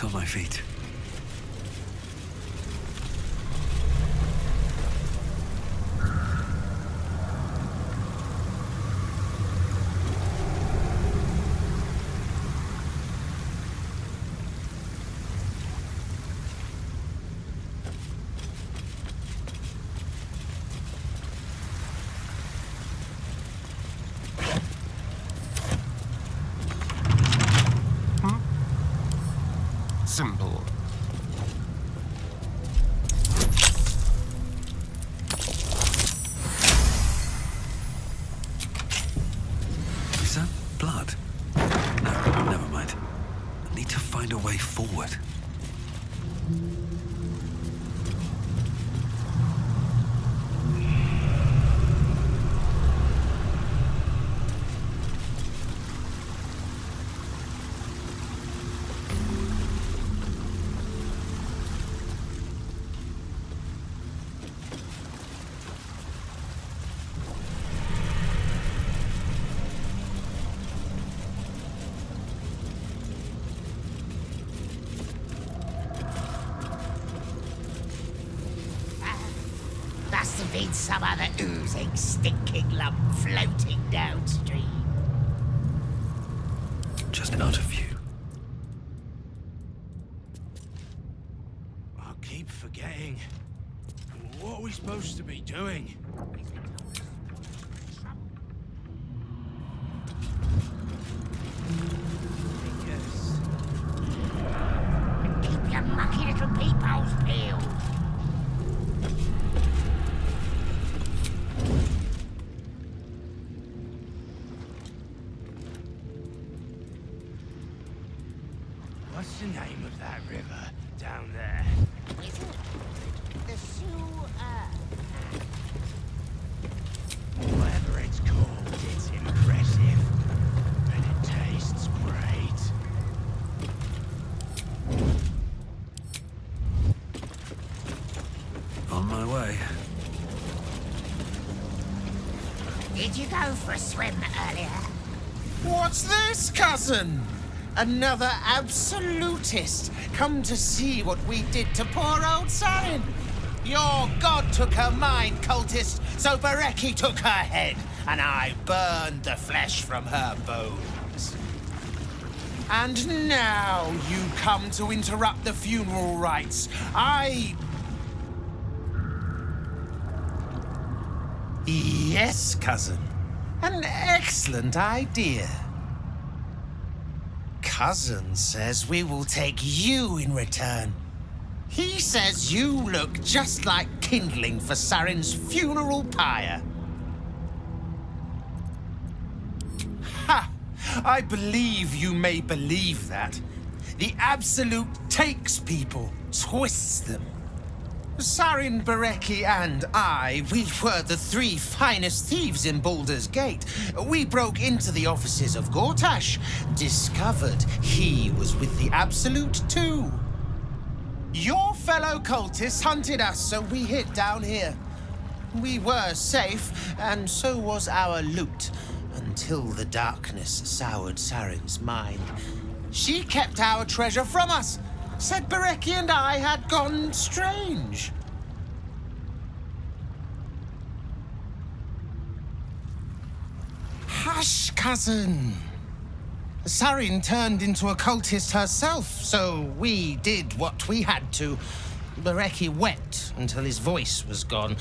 right on my feet. Simple. Is that blood? No, never mind. I need to find a way forward. Must have been some other oozing, stinking lump floating downstream. Just out of view. I keep forgetting. What are we supposed to be doing? Keep your mucky little peepholes peeled. What's the name of that river down there? Is it the sewer? Whatever it's called, it's impressive. And it tastes great. On my way. Did you go for a swim earlier? What's this, cousin? Another absolutist come to see what we did to poor old Sarin. Your god took her mind, cultist, so Bereki took her head, and I burned the flesh from her bones. And now you come to interrupt the funeral rites. Yes, cousin. An excellent idea. Cousin says we will take you in return. He says you look just like kindling for Sarin's funeral pyre. Ha! I believe you may believe that. The Absolute takes people, twists them. Sarin, Bereki, and I, we were the three finest thieves in Baldur's Gate. We broke into the offices of Gortash, discovered he was with the Absolute too. Your fellow cultists hunted us, so we hid down here. We were safe, and so was our loot, until the darkness soured Sarin's mind. She kept our treasure from us. Said Bereki and I had gone strange. Hush, cousin. Sarin turned into a cultist herself, so we did what we had to. Bereki wept until his voice was gone,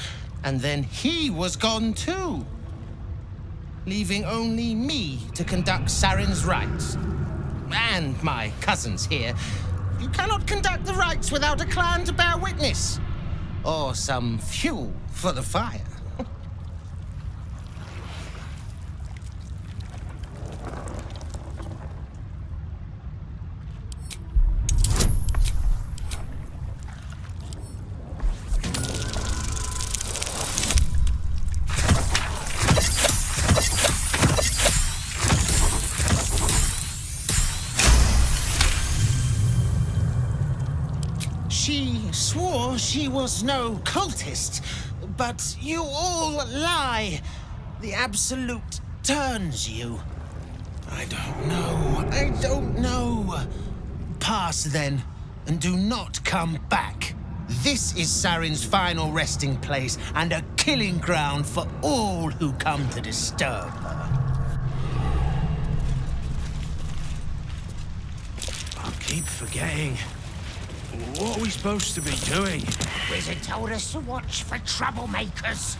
and then he was gone too, leaving only me to conduct Sarin's rites. And my cousins here. You cannot conduct the rites without a clan to bear witness. Or some fuel for the fire. She swore she was no cultist, but you all lie. The Absolute turns you. I don't know. Pass then. and do not come back. This is Saren's final resting place and a killing ground for all who come to disturb her. I keep forgetting. What are we supposed to be doing? Wizard told us to watch for troublemakers.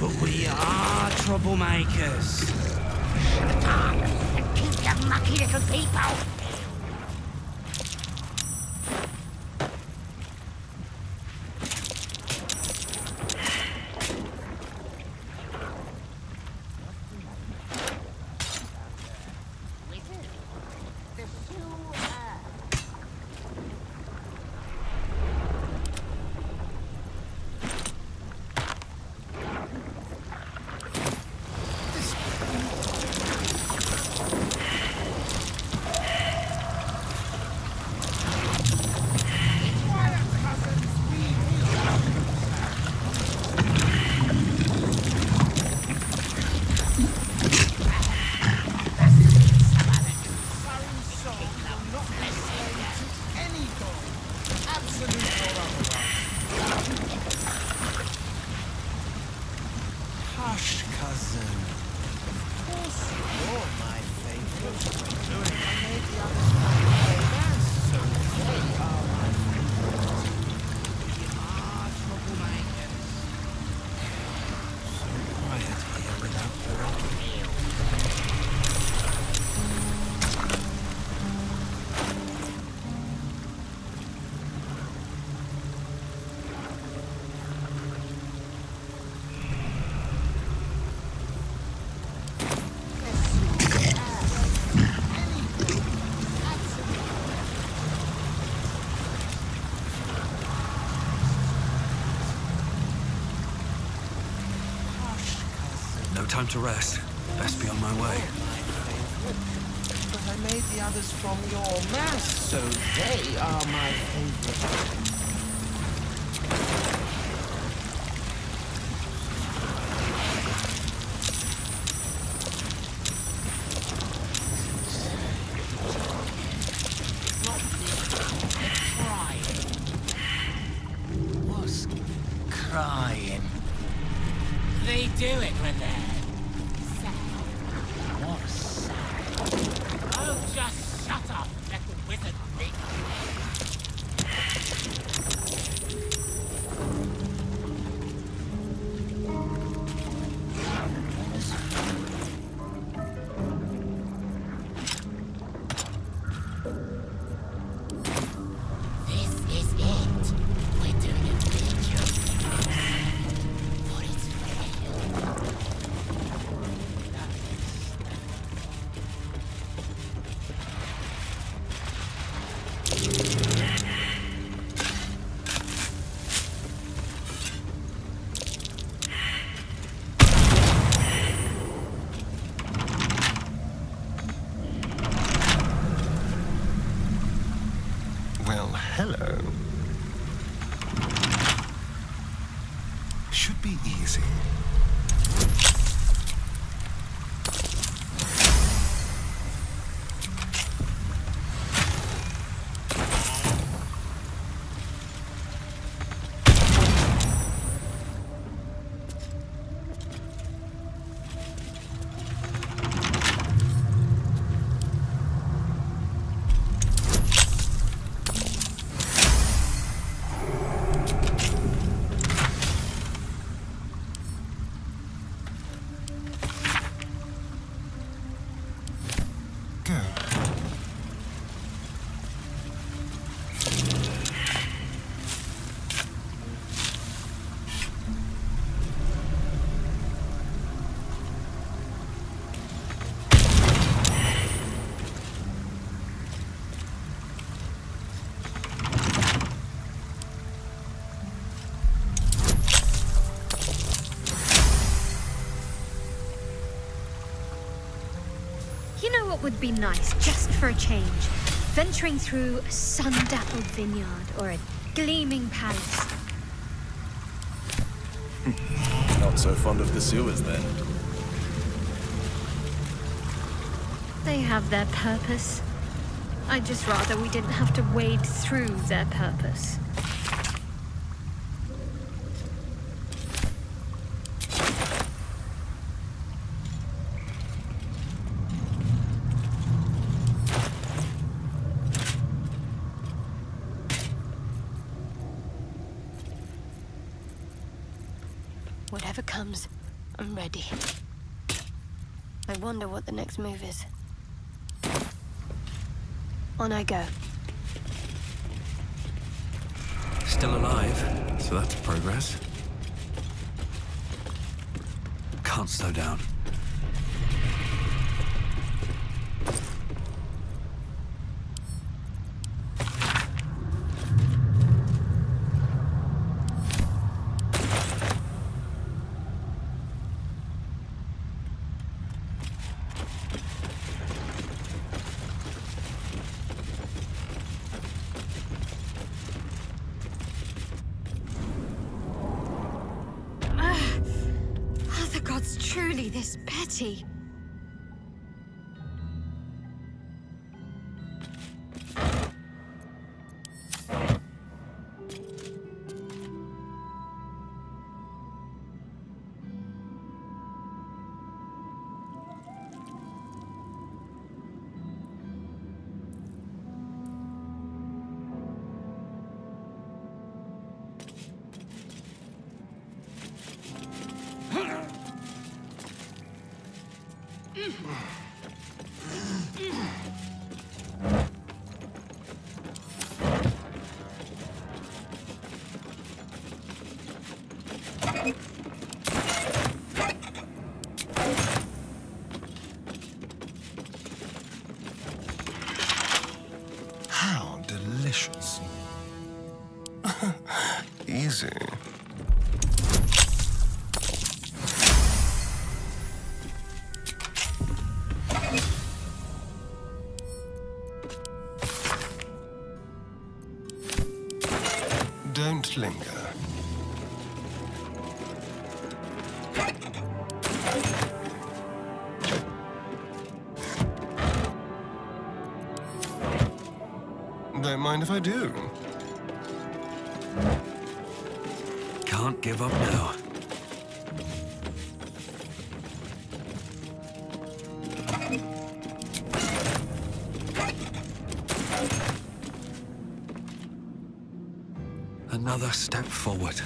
But we are troublemakers. Shut up and keep your mucky little people. No time to rest. Best be on my way. But I made the others from your mass, so they are my favorite. What's crying? They do it when they're sad. What's sad? Oh, just shut up, little wizard thing. This is it. We're doing a video. For it's real. Well, hello. Should be easy. Go. You know what would be nice, just for a change? Venturing through a sun-dappled vineyard or a gleaming palace. Not so fond of the sewers, then. They have their purpose. I'd just rather we didn't have to wade through their purpose. Whatever comes, I'm ready. I wonder what the next move is. On I go. Still alive, so that's progress. Can't slow down. Are the gods truly this petty? How delicious. Easy. Don't linger. Don't mind if I do. Can't give up now. Another step forward.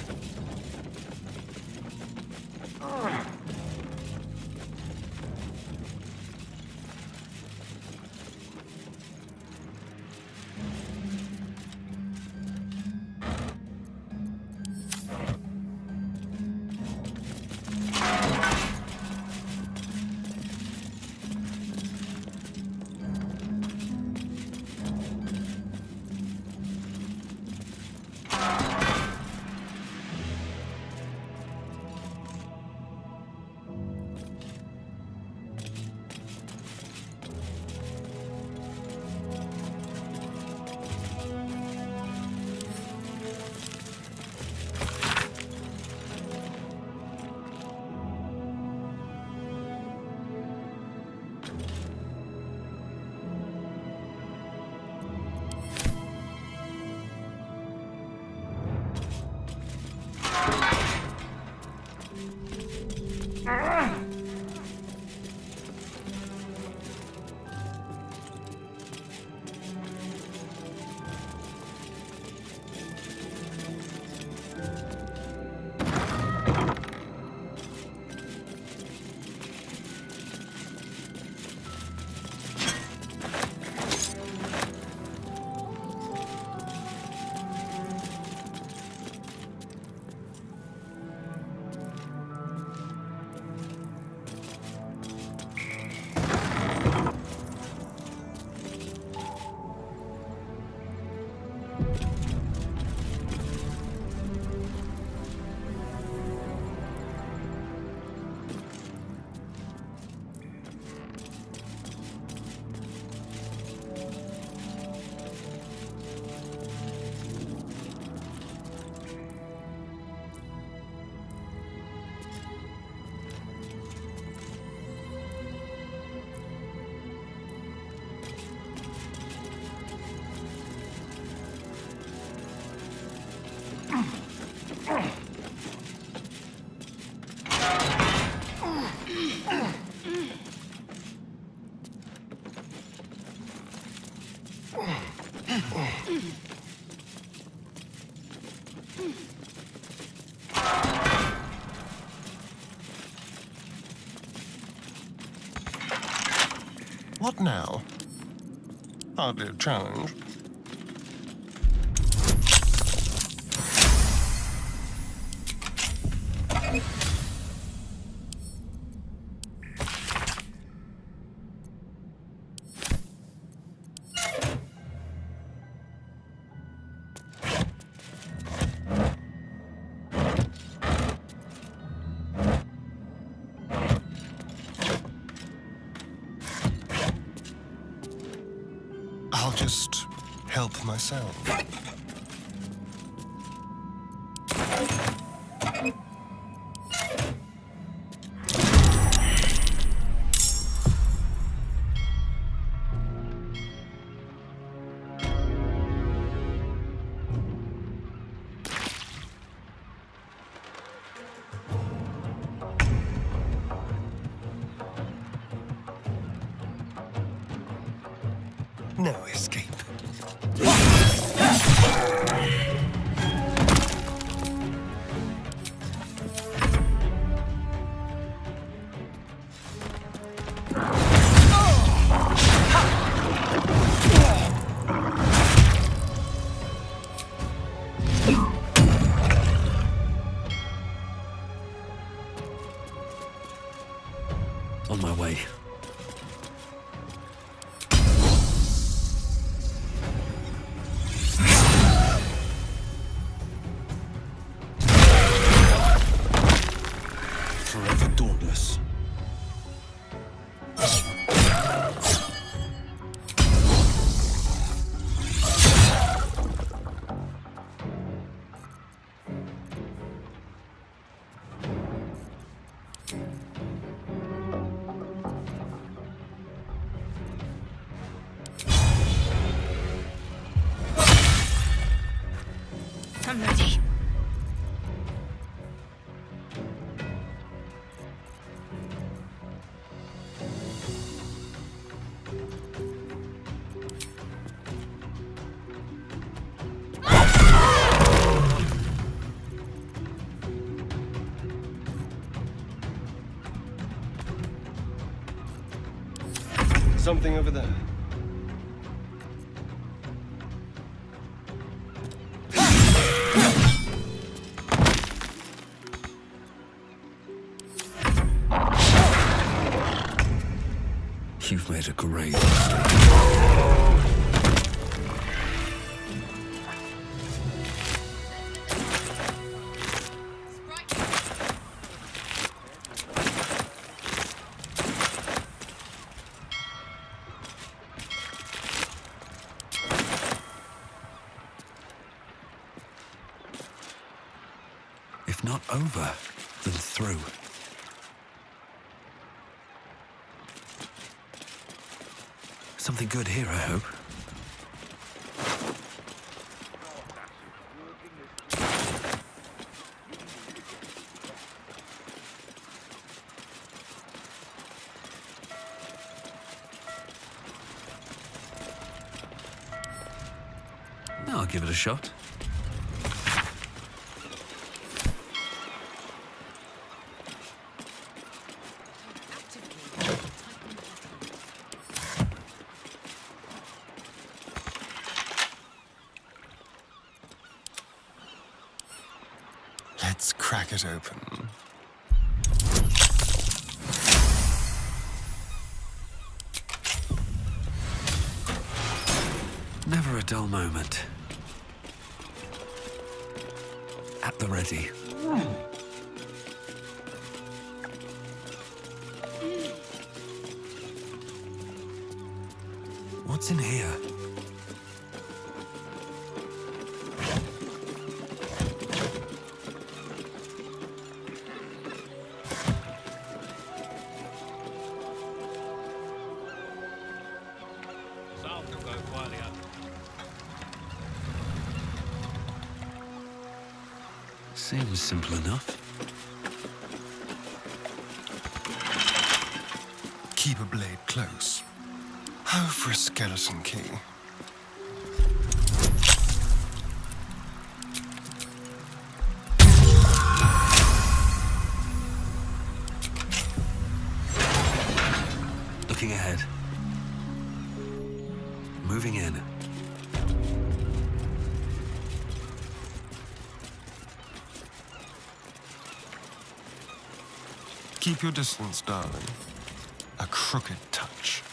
What now? Hardly a challenge. I'll just help myself. No escape. On my way. Forever dauntless. I'm ready. Something over there. You've made a grave mistake. If not over, then through. Something good here, I hope. I'll give it a shot. Let's crack it open. Never a dull moment. At the ready. What's in here? Seems simple enough. Keep a blade close. How for a skeleton key? Looking ahead. moving in. Keep your distance, darling. A crooked touch.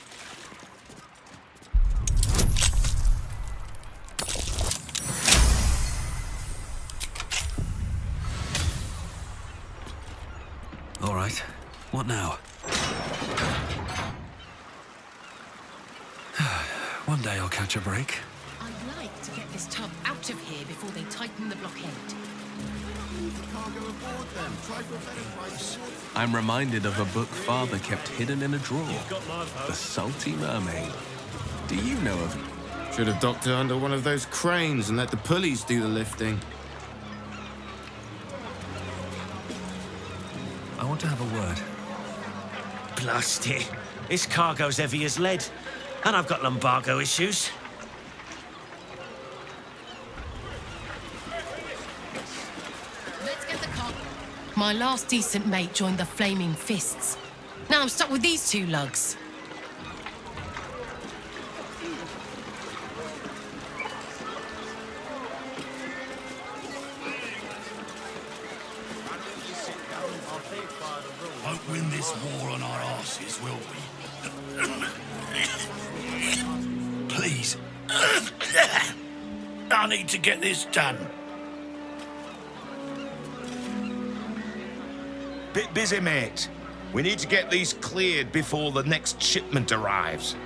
All right, what now? One day I'll catch a break. I'd like to get this tub out of here before they tighten the blockade. I'm reminded of a book Father kept hidden in a drawer. The Salty Mermaid. Do you know of it? Should have docked her under one of those cranes and let the pulleys do the lifting. I want to have a word. Blast it. This cargo's heavy as lead. And I've got lumbago issues. Let's get the cargo. My last decent mate joined the Flaming Fists. Now I'm stuck with these two lugs. Won't win this war on our arses, will we? Please. I need to get this done. Bit busy, mate. We need to get these cleared before the next shipment arrives.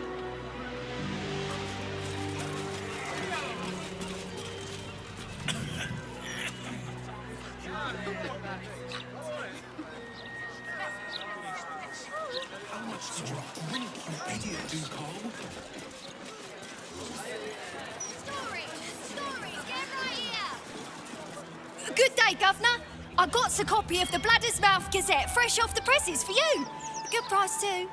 Good day, Governor. I got a copy of the Bladder's Mouth Gazette fresh off the presses for you. Good price, too.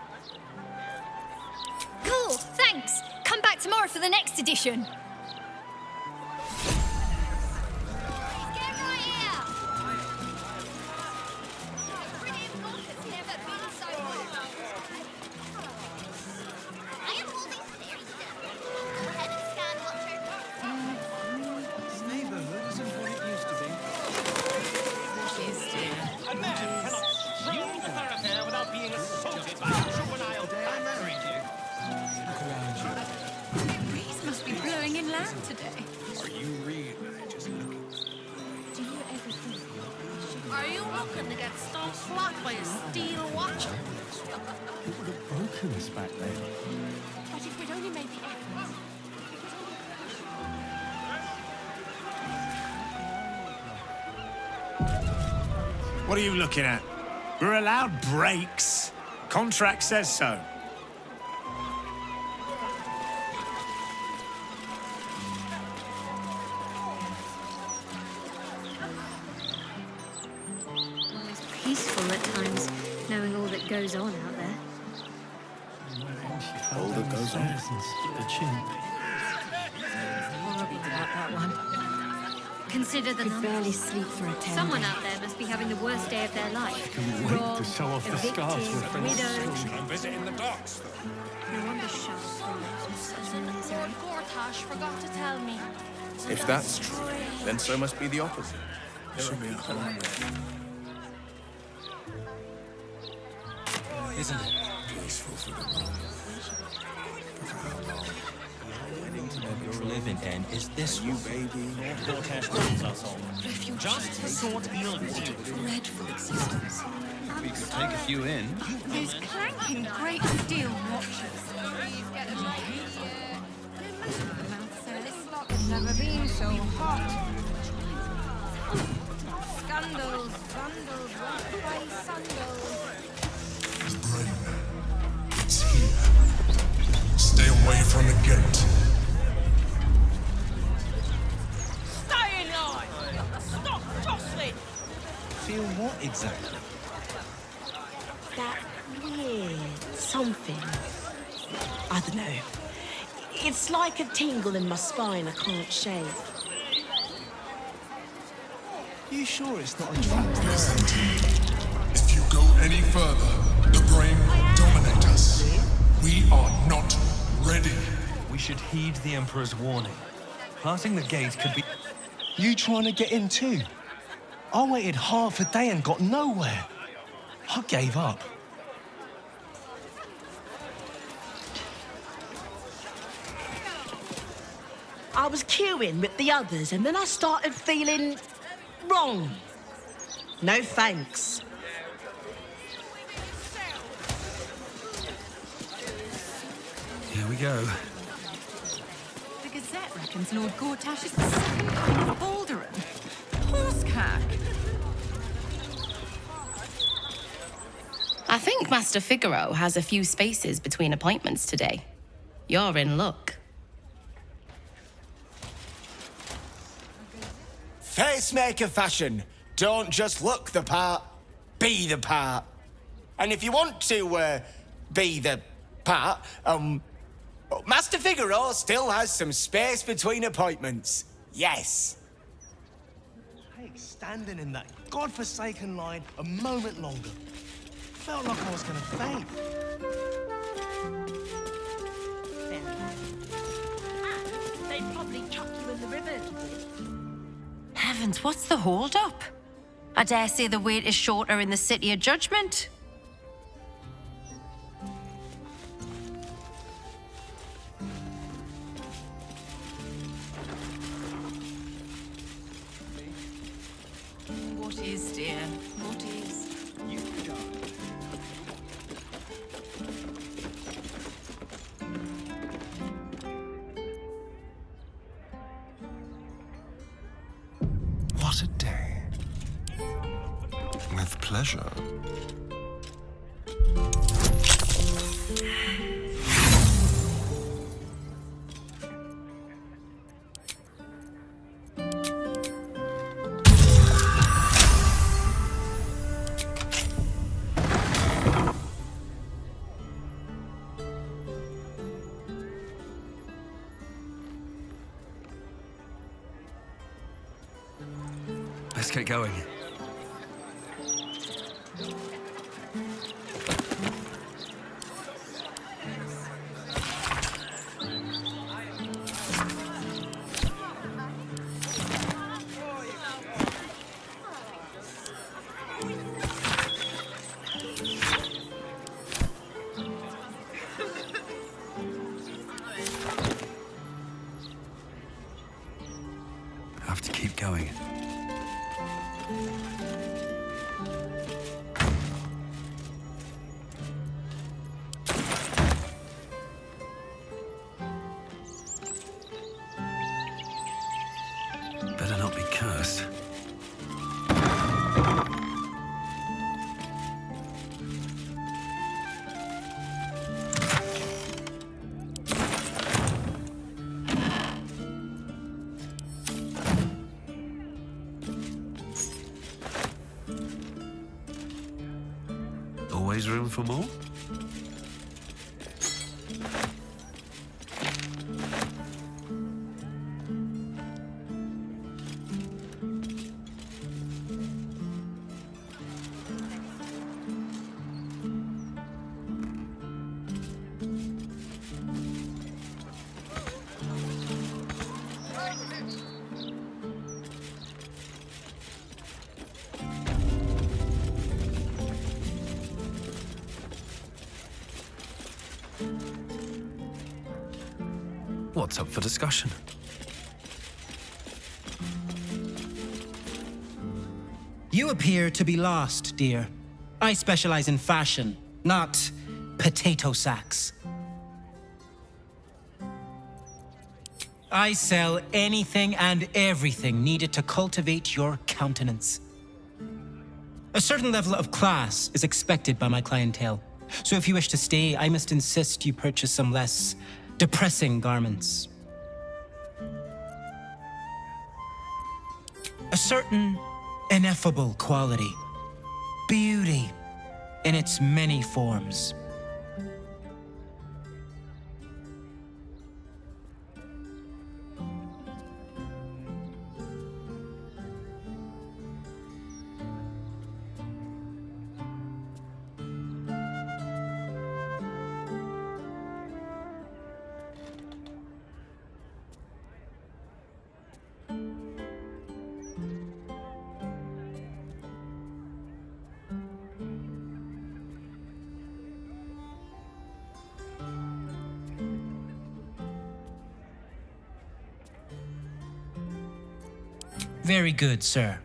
Cool, thanks. Come back tomorrow for the next edition. Get right here. Pretty book has never been so good. I am holding serious stuff. Head and scan watcher. This neighborhood isn't what it used to be. A man cannot stroll the thoroughfare without being assaulted by a juvenile married you. The breeze must be blowing inland today. Are you really just looking? Do you ever think? Are you looking to get stunk flat by a steel watcher? Who would have broken us back then? But if we'd only made the effort. What are you looking at? We're allowed breaks. Contract says so. Almost peaceful at times, knowing all that goes on out there. All that goes on. Horrible about that one. Consider the numbers. Barely sleep for a 10. Someone out there must be having the worst day of their life. Robbed, to show off the evicted, scars we're friends. widowed. I'm visiting the docks. No wonder Charles Burroughs was such a misery. Lord Gortash forgot to tell me. If that's true, then so must be the opposite. Isn't it? You're living in is this you, baby? Gortash rules us all. Just sort you'll do. Dreadful existence. We could take a few in. Those clanking great steel watches. It's never been so hot. Scandals, vandals, runaway sandals. The brain. It's here. Stay away from the gate. Stay in line! Stop jostling! Feel what exactly? That weird something. I don't know. It's like a tingle in my spine I can't shake. You sure it's not a trap? Yes, indeed. If you go any further, the brain will dominate us. We are not ready. We We should heed the Emperor's warning. Passing the gate could be... You trying to get in too? I waited half a day and got nowhere. I gave up. I was queuing with the others, and then I started feeling wrong. No thanks. Here we go. The Gazette reckons Lord Gortash is the second coming of Baldur. Horsecack. I think Master Figaro has a few spaces between appointments today. You're in luck. Facemaker fashion. Don't just look the part, be the part. And if you want to, be the part, Master Figaro still has some space between appointments. Yes. Hey, standing in that godforsaken line a moment longer. Felt like I was gonna faint. They'd probably chuck you in the river. Heavens, what's the hold-up? I dare say the wait is shorter in the City of Judgment. What is, dear? What is? You go. What a day. With pleasure. Let's get going. Have to keep going. Better not be cursed. Always room for more? What's up for discussion? You appear to be lost, dear. I specialize in fashion, not potato sacks. I sell anything and everything needed to cultivate your countenance. A certain level of class is expected by my clientele. So if you wish to stay, I must insist you purchase some less depressing garments. A certain ineffable quality. Beauty in its many forms. Very good, sir.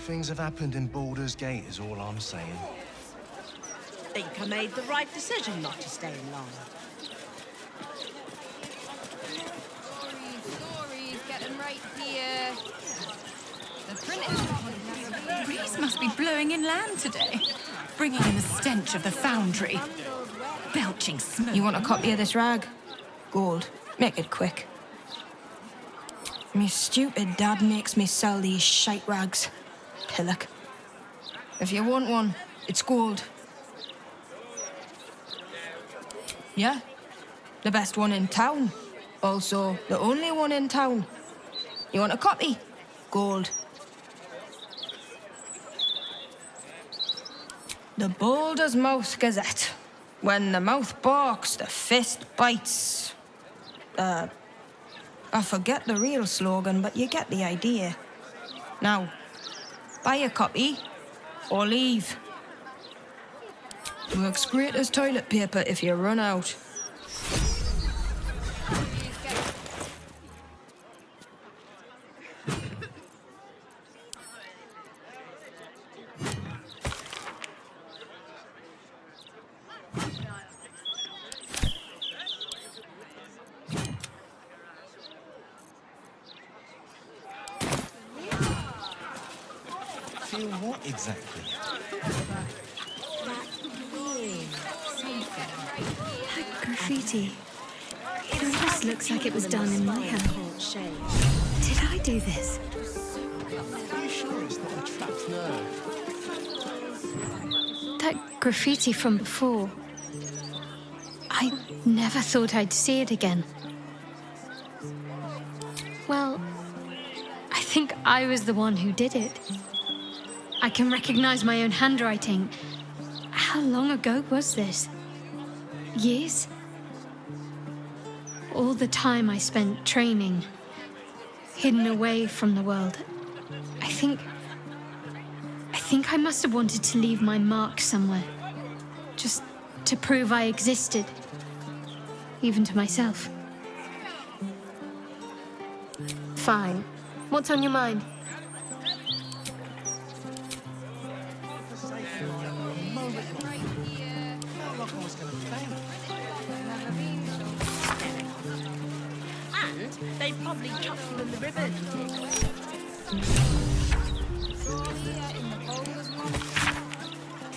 Things have happened in Baldur's Gate is all I'm saying. Think I made the right decision not to stay in long. Stories, getting right here. The breeze must be blowing inland today, bringing in the stench of the foundry. Belching smoke. You want a copy of this rag? Gold. Make it quick. Me stupid dad makes me sell these shite rags. Pillock. If you want one, it's gold. Yeah, the best one in town. Also, the only one in town. You want a copy? Gold. The Baldur's Mouth Gazette. When the mouth barks, the fist bites. I forget the real slogan, but you get the idea. Now, buy a copy, or leave. Works great as toilet paper if you run out. Feel what exactly? That graffiti. It almost looks like it was done in my hand. Did I do this? Are you sure it's not a trapped nerve? That graffiti from before. I never thought I'd see it again. Well, I think I was the one who did it. I can recognize my own handwriting. How long ago was this? Years? All the time I spent training, hidden away from the world. I think I must have wanted to leave my mark somewhere. Just to prove I existed. Even to myself. Fine. What's on your mind? And they probably chucked you in the river.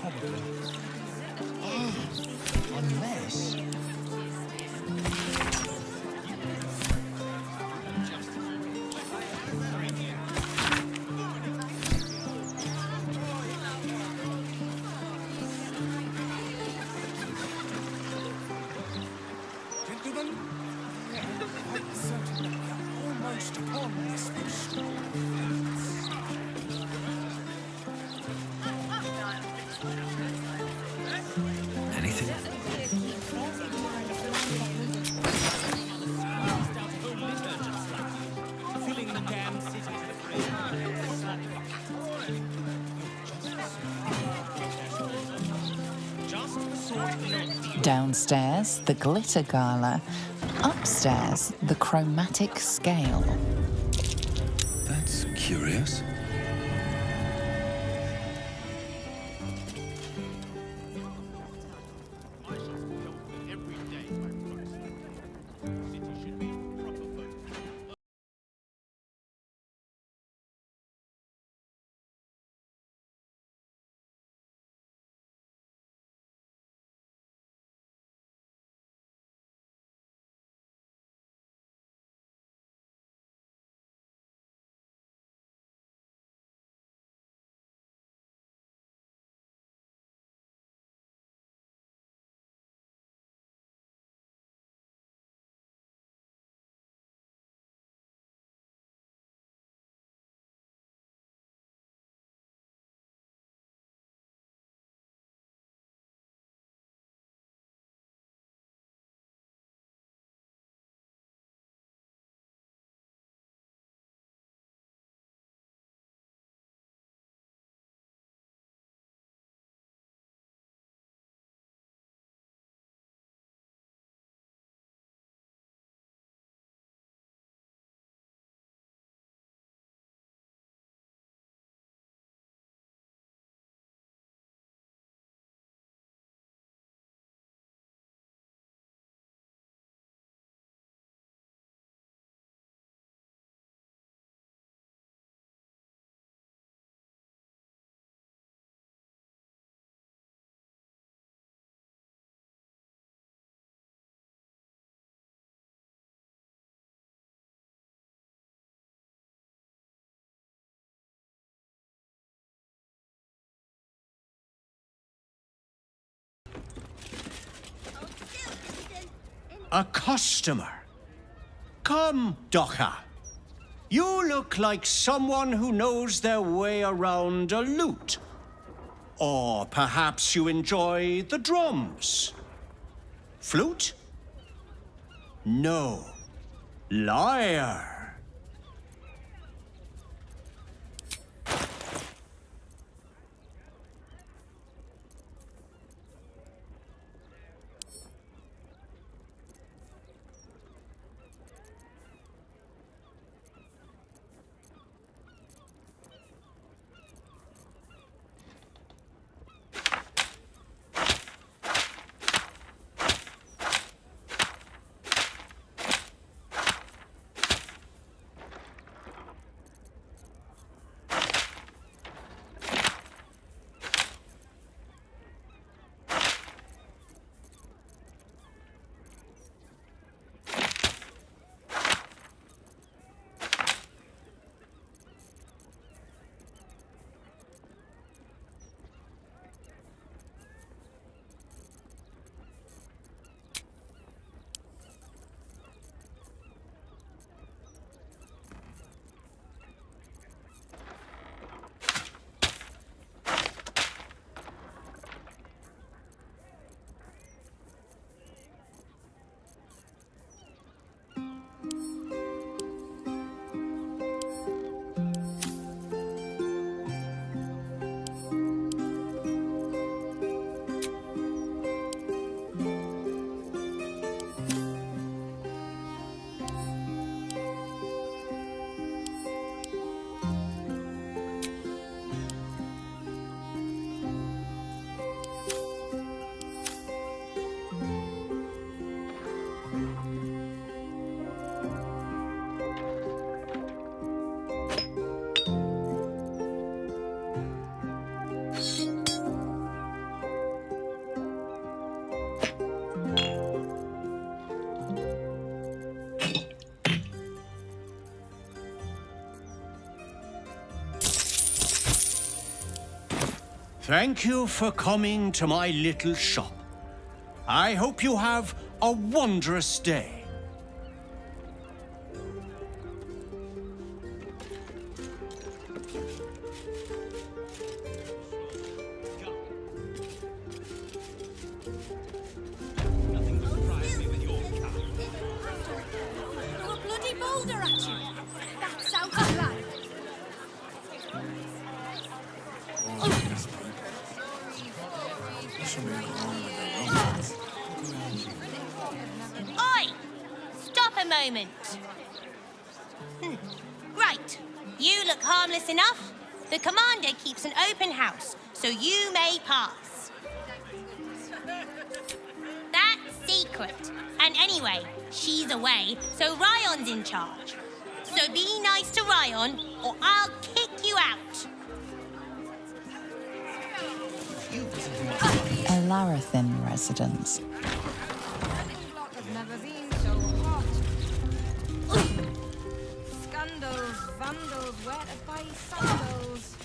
Probably. Unless... Gentlemen, quite certain that we are almost upon this fish. Anything? Downstairs, the glitter gala. Upstairs, the chromatic scale. That's curious. A customer. Come, Docker. You look like someone who knows their way around a lute. Or perhaps you enjoy the drums. Flute? No. Liar. Thank you for coming to my little shop. I hope you have a wondrous day. Throw a bloody boulder at you. That's out of line. Oi! Stop a moment. Right. You look harmless enough. The commander keeps an open house, so you may pass. That's secret. And anyway, she's away, so Ryon's in charge. So be nice to Ryon, or I'll kick you out. A Larathin residence. Never been so hot. Scandals, vandals, where to buy sandals.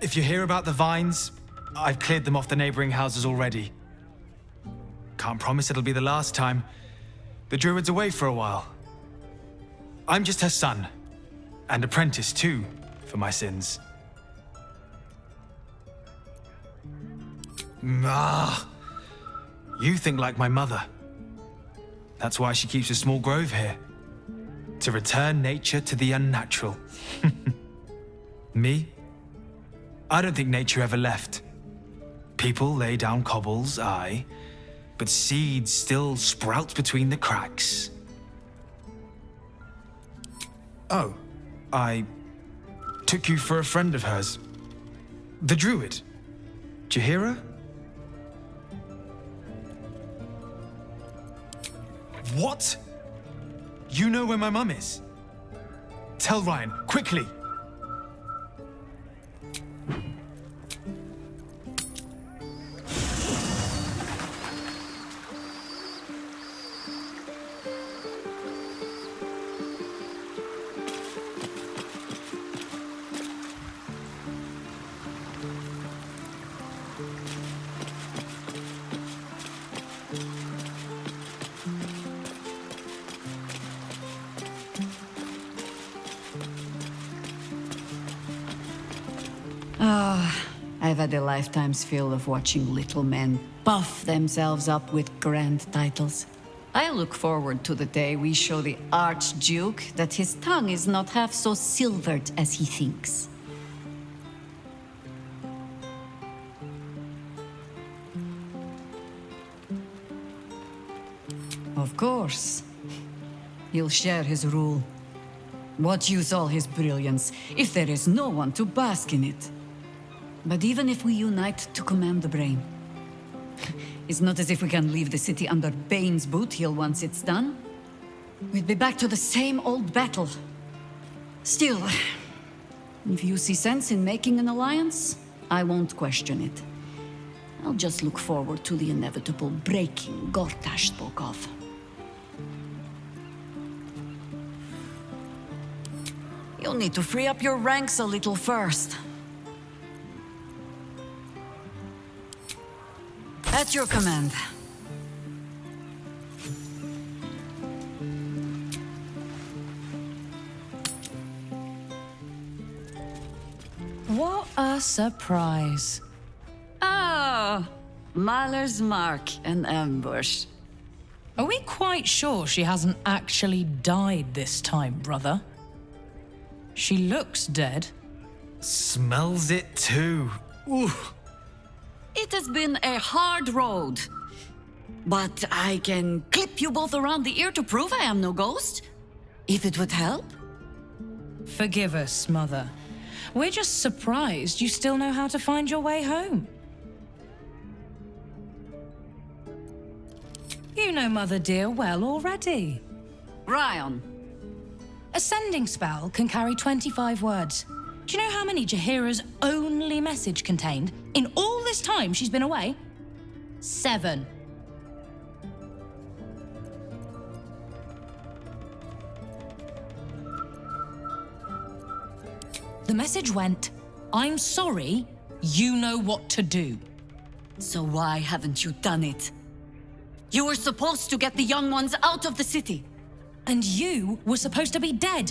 If you hear about the vines, I've cleared them off the neighboring houses already. Can't promise it'll be the last time. The druid's away for a while. I'm just her son, and apprentice too, for my sins. You think like my mother. That's why she keeps a small grove here. To return nature to the unnatural. Me? I don't think nature ever left. People lay down cobbles, aye, but seeds still sprout between the cracks. Oh, I took you for a friend of hers. The druid. Did you hear her? What? You know where my mum is? Tell Ryon, quickly! I've had a lifetime's fill of watching little men puff themselves up with grand titles. I look forward to the day we show the Archduke that his tongue is not half so silvered as he thinks. Of course. He'll share his rule. What use all his brilliance if there is no one to bask in it? But even if we unite to command the brain, it's not as if we can leave the city under Bane's boot heel once it's done. We'd be back to the same old battle. Still, if you see sense in making an alliance, I won't question it. I'll just look forward to the inevitable breaking Gortash spoke of. You'll need to free up your ranks a little first. At your command. What a surprise. Ah, Mahler's mark, an ambush. Are we quite sure she hasn't actually died this time, brother? She looks dead. Smells it too. Ooh. It has been a hard road. But I can clip you both around the ear to prove I am no ghost. If it would help. Forgive us, Mother. We're just surprised you still know how to find your way home. You know Mother dear well already. Ryan. A sending spell can carry 25 words. Do you know how many Jaheira's only message contained in all this time she's been away? 7. The message went, I'm sorry, you know what to do. So why haven't you done it? You were supposed to get the young ones out of the city. And you were supposed to be dead.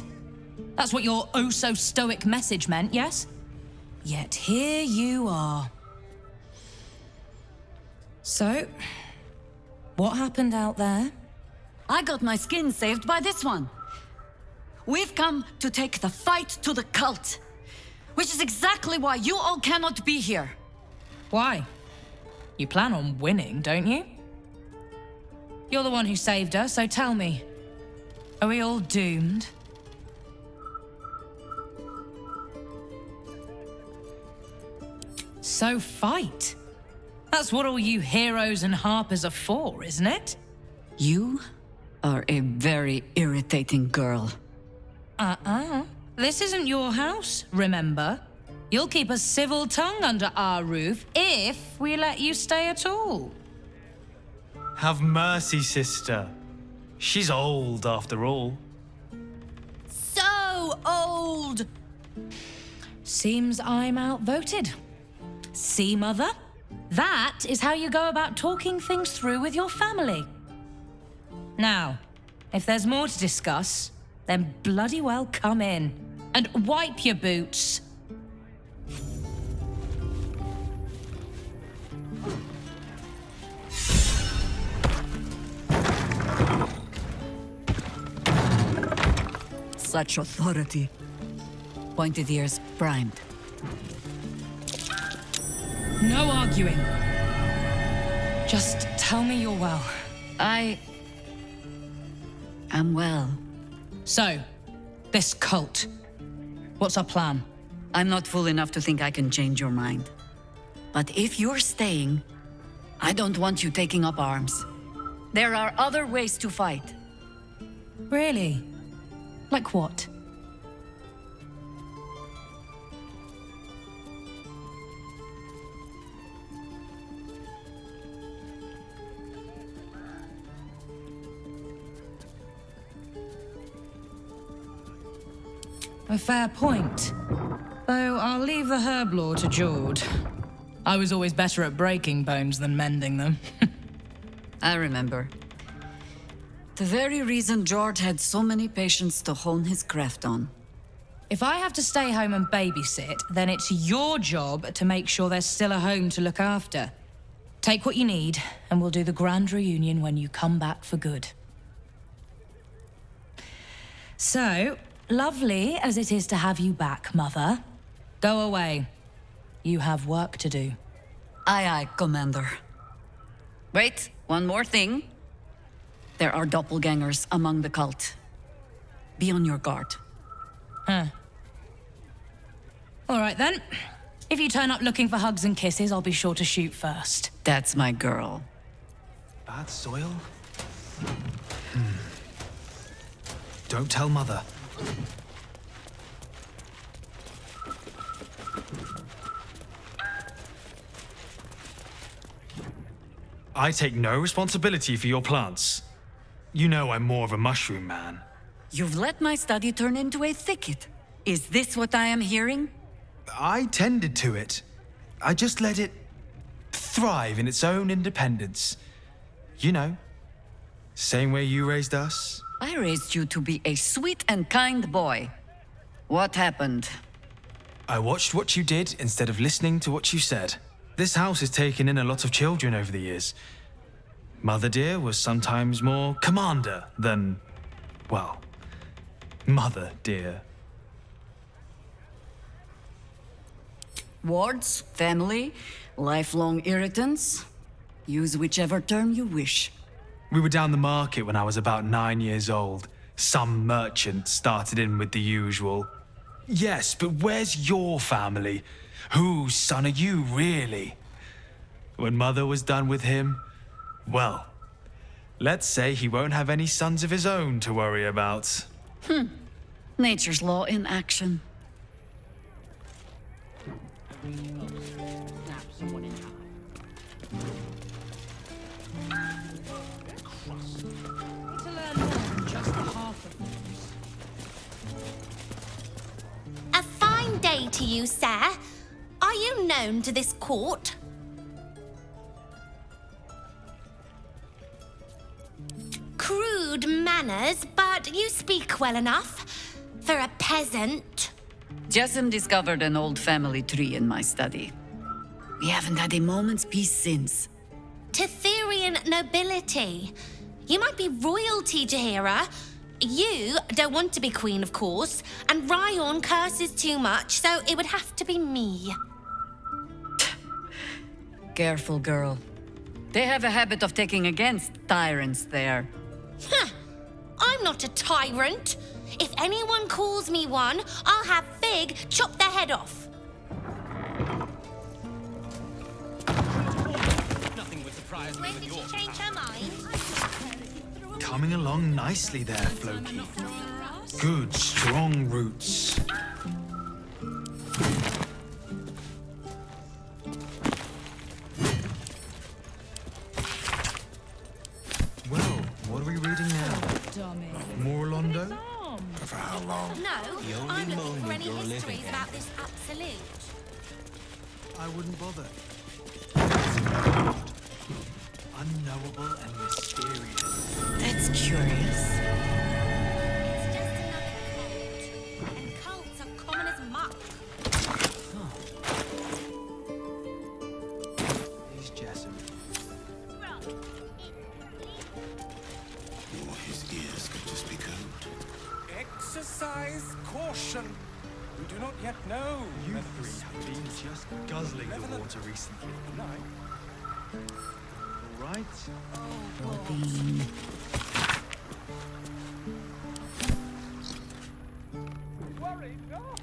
That's what your oh-so-stoic message meant, yes? Yet here you are. So, what happened out there? I got my skin saved by this one. We've come to take the fight to the cult, which is exactly why you all cannot be here. Why? You plan on winning, don't you? You're the one who saved us, so tell me, are we all doomed? So fight. That's what all you heroes and harpers are for, isn't it? You are a very irritating girl. This isn't your house, remember? You'll keep a civil tongue under our roof if we let you stay at all. Have mercy, sister. She's old, after all. So old! Seems I'm outvoted. See, Mother? That is how you go about talking things through with your family. Now, if there's more to discuss, then bloody well come in. And wipe your boots. Such authority. Pointed ears primed. No arguing. Just tell me you're well. I am well. So, this cult. What's our plan? I'm not fool enough to think I can change your mind. But if you're staying, I don't want you taking up arms. There are other ways to fight. Really? Like what? A fair point. Though I'll leave the herb lore to Jord. I was always better at breaking bones than mending them. I remember. The very reason Jord had so many patients to hone his craft on. If I have to stay home and babysit, then it's your job to make sure there's still a home to look after. Take what you need, and we'll do the grand reunion when you come back for good. So, lovely as it is to have you back, Mother, go away. You have work to do. Aye, aye, Commander. Wait, one more thing. There are doppelgangers among the cult. Be on your guard. Huh. All right, then. If you turn up looking for hugs and kisses, I'll be sure to shoot first. That's my girl. Bad soil? Don't tell Mother. I take no responsibility for your plants. You know I'm more of a mushroom man. You've let my study turn into a thicket. Is this what I am hearing? I tended to it. I just let it thrive in its own independence. You know, same way you raised us. I raised you to be a sweet and kind boy. What happened? I watched what you did instead of listening to what you said. This house has taken in a lot of children over the years. Mother dear was sometimes more commander than, well, Mother dear. Wards, family, lifelong irritants. Use whichever term you wish. We were down the market when I was about 9 years old. Some merchant started in with the usual. Yes, but where's your family? Whose son are you, really? When Mother was done with him, well, let's say he won't have any sons of his own to worry about. Nature's law in action. A fine day to you, sir. Are you known to this court? Crude manners, but you speak well enough. For a peasant. Jessamine discovered an old family tree in my study. We haven't had a moment's peace since. Tetherian nobility. You might be royalty, Jahira. You don't want to be queen, of course, and Ryon curses too much, so it would have to be me. Careful, girl. They have a habit of taking against tyrants there. I'm not a tyrant. If anyone calls me one, I'll have Fig chop their head off. Nothing would surprise me. When did she change her mind? Coming along nicely there, Floki. Good, strong roots. Well, what are we reading now? More Londo? For how long? No, The only I'm looking for moment any you're living histories in. about this absolute. I wouldn't bother. Unknowable and mysterious. That's curious. It's just another cult. And cults are common as muck. He's Jessamine. Or his ears could just be gold. Exercise caution. We do not yet know. You whether three this have been just guzzling the water recently. All right. Worry not.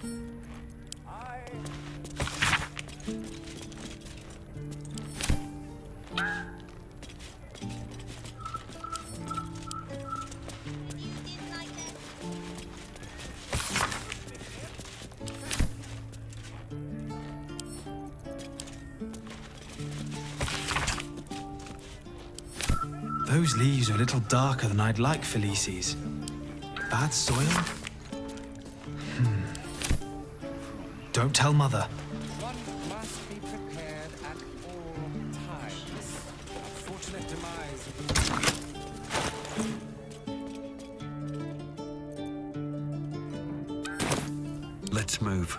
Those leaves are a little darker than I'd like, Felices. Bad soil? Don't tell Mother. One must be prepared at all times. Unfortunate demise. Let's move.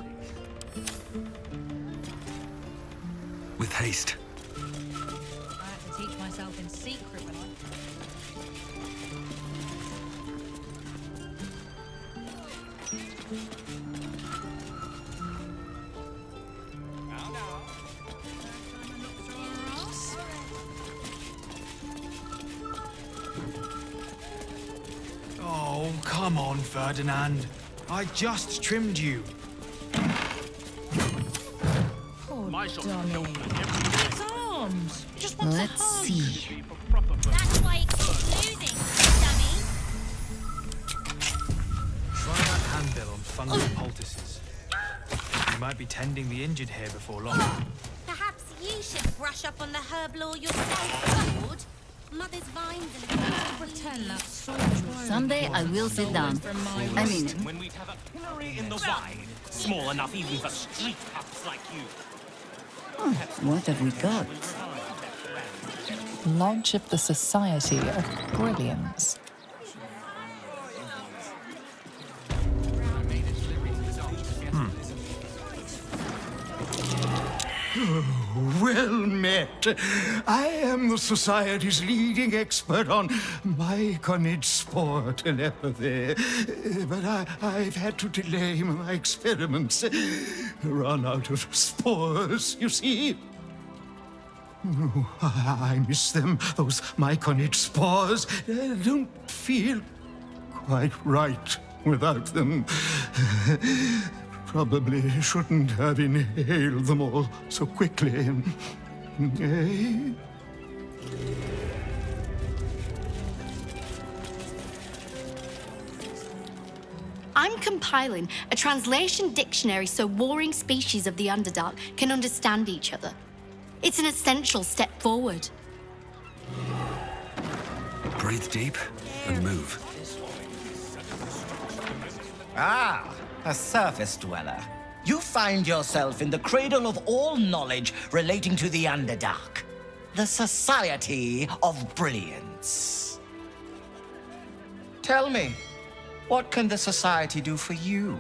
With haste. I had to teach myself in secret when I... Oh, come on, Ferdinand. I just trimmed you. Oh, darling. It's arms. He just wants Let's a hug. see. That's why it keeps losing, dummy. Try that handbill on fungal poultices. You might be tending the injured here before long. Perhaps you should brush up on the herb law yourself, Lord. Mother's vines and Pretend that sword. Someday I will sit down. I mean it. When we'd have a pillory in the wide, small enough even for street pups like you. Oh, what have we got? Lodge of the Society of Brilliance. Well met. I am the Society's leading expert on myconid spore telepathy. But I've had to delay my experiments. Run out of spores, you see. Oh, I miss them, those myconid spores. I don't feel quite right without them. Probably shouldn't have inhaled them all so quickly. Eh? I'm compiling a translation dictionary so warring species of the Underdark can understand each other. It's an essential step forward. Breathe deep and move. Ah, a surface dweller. You find yourself in the cradle of all knowledge relating to the Underdark. The Society of Brilliance. Tell me, what can the Society do for you?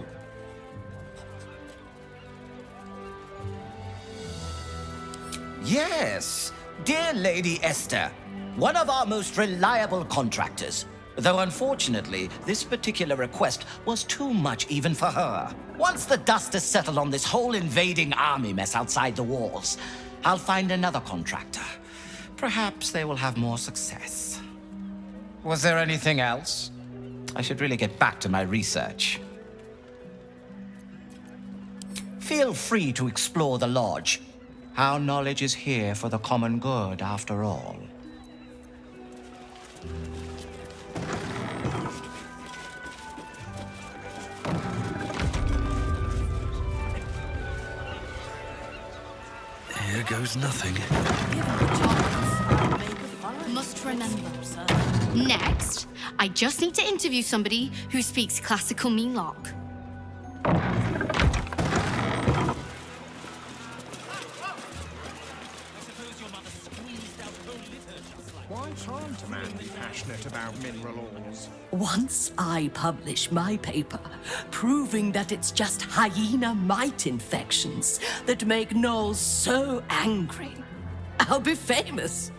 Yes, dear Lady Esther, one of our most reliable contractors. Though unfortunately, this particular request was too much even for her. Once the dust has settled on this whole invading army mess outside the walls, I'll find another contractor. Perhaps they will have more success. Was there anything else? I should really get back to my research. Feel free to explore the lodge. Our knowledge is here for the common good, after all. Here goes nothing. Must remember. Next, I just need to interview somebody who speaks classical Meanlock. Why can't a man be passionate about mineral ores? Once I publish my paper proving that it's just hyena mite infections that make gnolls so angry, I'll be famous.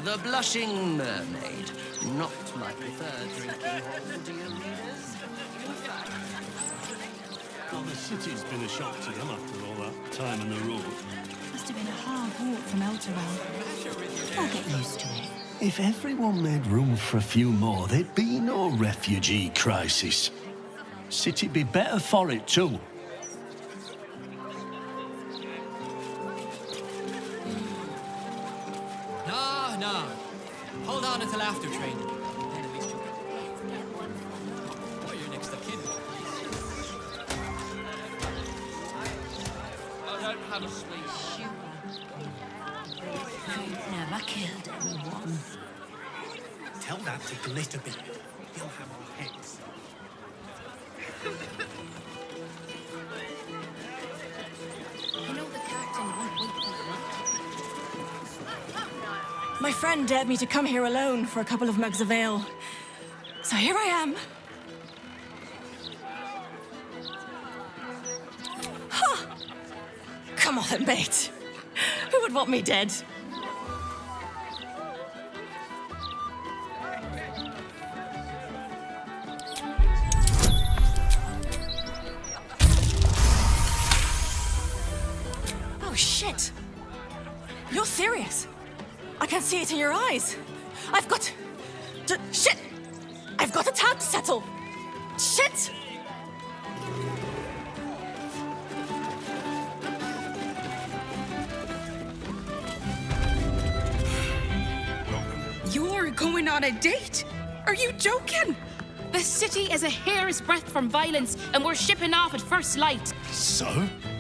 The Blushing Mermaid. Not my preferred drinking hall, dear readers. Well, the city's been a shock to them after all that time on the road. Must have been a hard walk from Elturel. They'll get used to it. If everyone made room for a few more, there'd be no refugee crisis. City'd be better for it, too. Never killed anyone. Tell that to Glitterbit. He'll have our heads. You know the captain won't wait for you. My friend dared me to come here alone for a couple of mugs of ale. So here I am. Huh. Come on, mate. Who would want me dead? Oh, shit. You're serious. I can see it in your eyes. I've got... shit! I've got a tab to settle. Shit! You're going on a date? Are you joking? The city is a hair's breadth from violence, and we're shipping off at first light. So?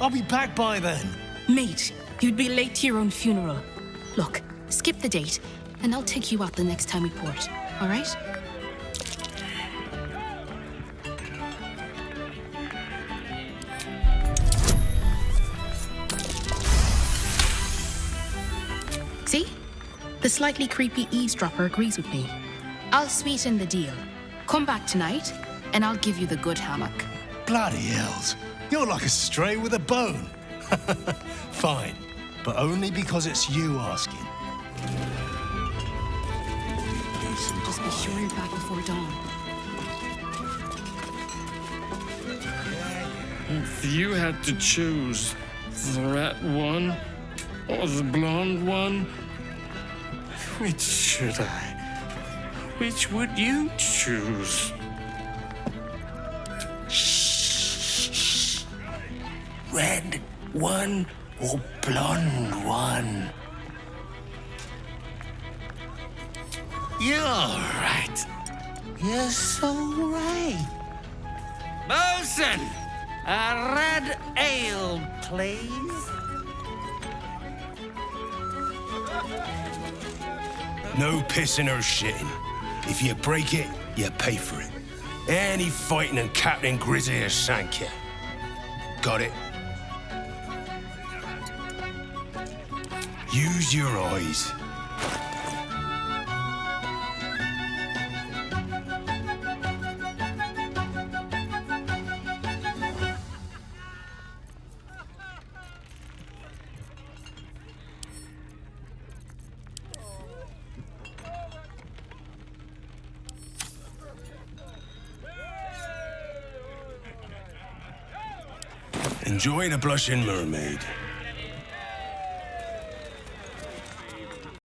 I'll be back by then. Mate, you'd be late to your own funeral. Look, skip the date, and I'll take you out the next time we port, all right? See? The slightly creepy eavesdropper agrees with me. I'll sweeten the deal. Come back tonight, and I'll give you the good hammock. Bloody hells. You're like a stray with a bone. Fine, but only because it's you asking. Just be sure you're back before dawn. If you had to choose the rat one or the blonde one, which should I? Which would you choose? Shh. Red one or blonde one? You're right. You're so right. Bosun, a red ale, please. No pissing or shitting. If you break it, you pay for it. Any fighting and Captain Grizzly has sank you. Got it? Use your eyes. Enjoy the Blushing Mermaid.